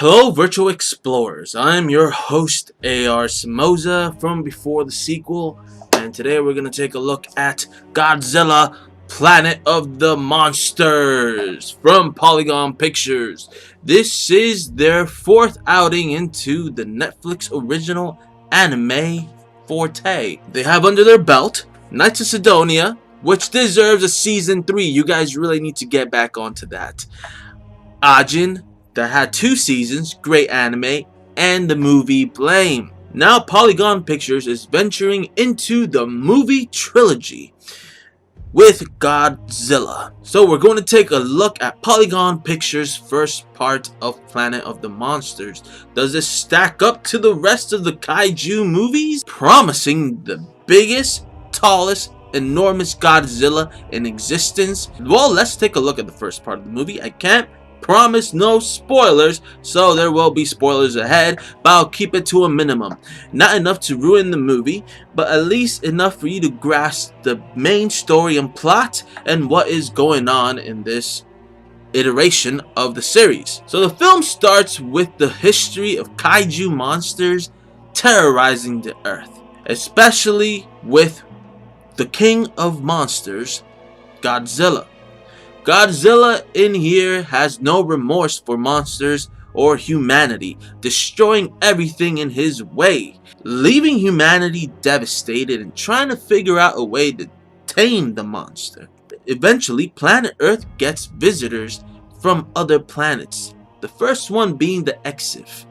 Hello virtual explorers, I'm your host AR Samosa from Before the Sequel, and today we're going to take a look at Godzilla Planet of the Monsters from Polygon Pictures. This is their fourth outing into the Netflix original anime forte. They have under their belt Knights of Sidonia, which deserves a season 3. You guys really need to get back onto that. Ajin, that had 2 seasons, great anime, and the movie Blame. Now Polygon Pictures is venturing into the movie trilogy with Godzilla. So we're going to take a look at Polygon Pictures' first part of Planet of the Monsters. Does this stack up to the rest of the kaiju movies, promising the biggest, tallest, enormous Godzilla in existence? Well, let's take a look at the first part of the movie. I can't promise no spoilers, so there will be spoilers ahead, but I'll keep it to a minimum. Not enough to ruin the movie, but at least enough for you to grasp the main story and plot and what is going on in this iteration of the series. So the film starts with the history of kaiju monsters terrorizing the earth, especially with the king of monsters, Godzilla. Godzilla in here has no remorse for monsters or humanity, destroying everything in his way, leaving humanity devastated and trying to figure out a way to tame the monster. Eventually, planet Earth gets visitors from other planets, the first one being the Exif,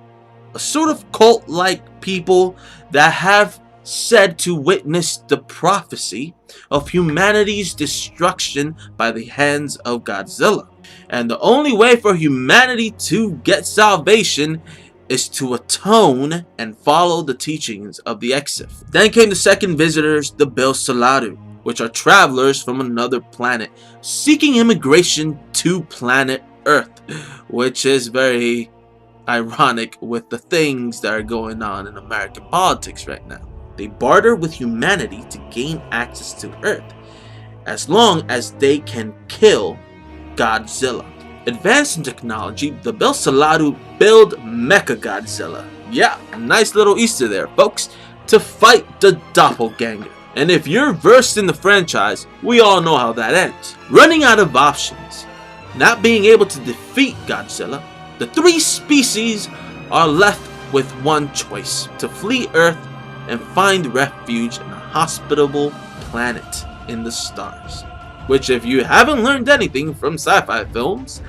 a sort of cult-like people that have said to witness the prophecy of humanity's destruction by the hands of Godzilla. And the only way for humanity to get salvation is to atone and follow the teachings of the Exif. Then came the second visitors, the Bilsaladu, which are travelers from another planet seeking immigration to planet Earth, which is very ironic with the things that are going on in American politics right now. They barter with humanity to gain access to Earth, as long as they can kill Godzilla. Advanced in technology, the Bilsaladu build Mechagodzilla. Yeah, a nice little Easter there, folks, to fight the doppelganger. And if you're versed in the franchise, we all know how that ends. Running out of options, not being able to defeat Godzilla, the 3 species are left with one choice: to flee Earth and find refuge in a hospitable planet in the stars. Which, if you haven't learned anything from sci-fi films,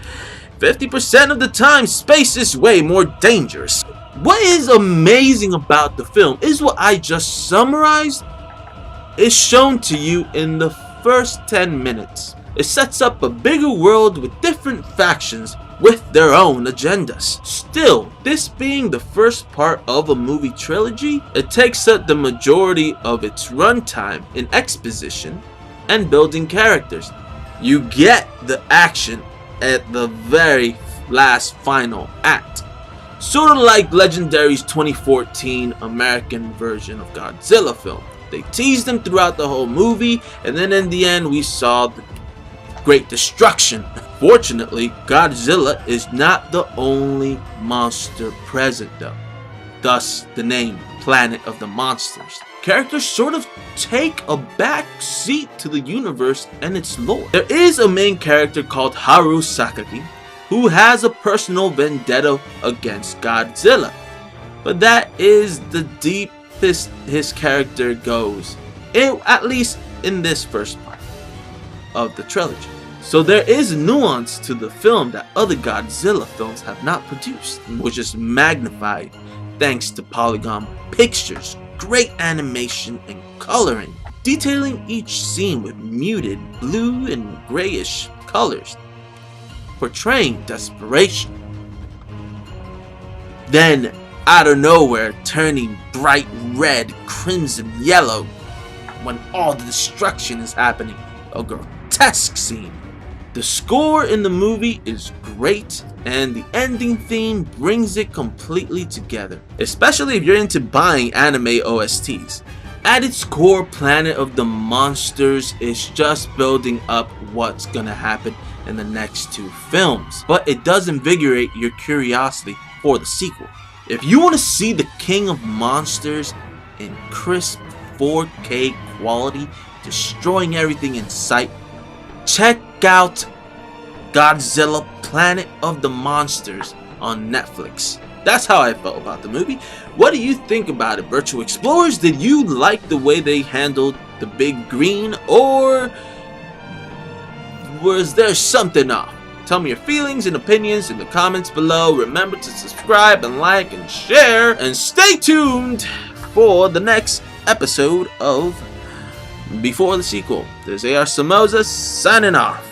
50% of the time space is way more dangerous. What is amazing about the film is what I just summarized is shown to you in the first 10 minutes. It sets up a bigger world with different factions with their own agendas. Still, this being the first part of a movie trilogy, it takes up the majority of its runtime in exposition and building characters. You get the action at the very last final act. Sort of like Legendary's 2014 American version of Godzilla film. They teased them throughout the whole movie, and then in the end we saw the great destruction. Fortunately, Godzilla is not the only monster present though. Thus the name Planet of the Monsters. Characters sort of take a back seat to the universe and its lore. There is a main character called Haru Sakagi who has a personal vendetta against Godzilla. But that is the deepest his character goes, at least in this first part of the trilogy. So there is nuance to the film that other Godzilla films have not produced, which is magnified thanks to Polygon Pictures' great animation and coloring, detailing each scene with muted blue and grayish colors, portraying desperation. Then, out of nowhere, turning bright red, crimson yellow when all the destruction is happening, a grotesque scene. The score in the movie is great, and the ending theme brings it completely together, especially if you're into buying anime OSTs. At its core, Planet of the Monsters is just building up what's gonna happen in the next 2 films, but it does invigorate your curiosity for the sequel. If you want to see the King of Monsters in crisp 4K quality, destroying everything in sight, check out Godzilla Planet of the Monsters on Netflix. That's how I felt about the movie. What do you think about it, Virtual Explorers? Did you like the way they handled the big green, or was there something off? Tell me your feelings and opinions in the comments below. Remember to subscribe and like and share, and stay tuned for the next episode of Before the Sequel. This is AR Samoza signing off.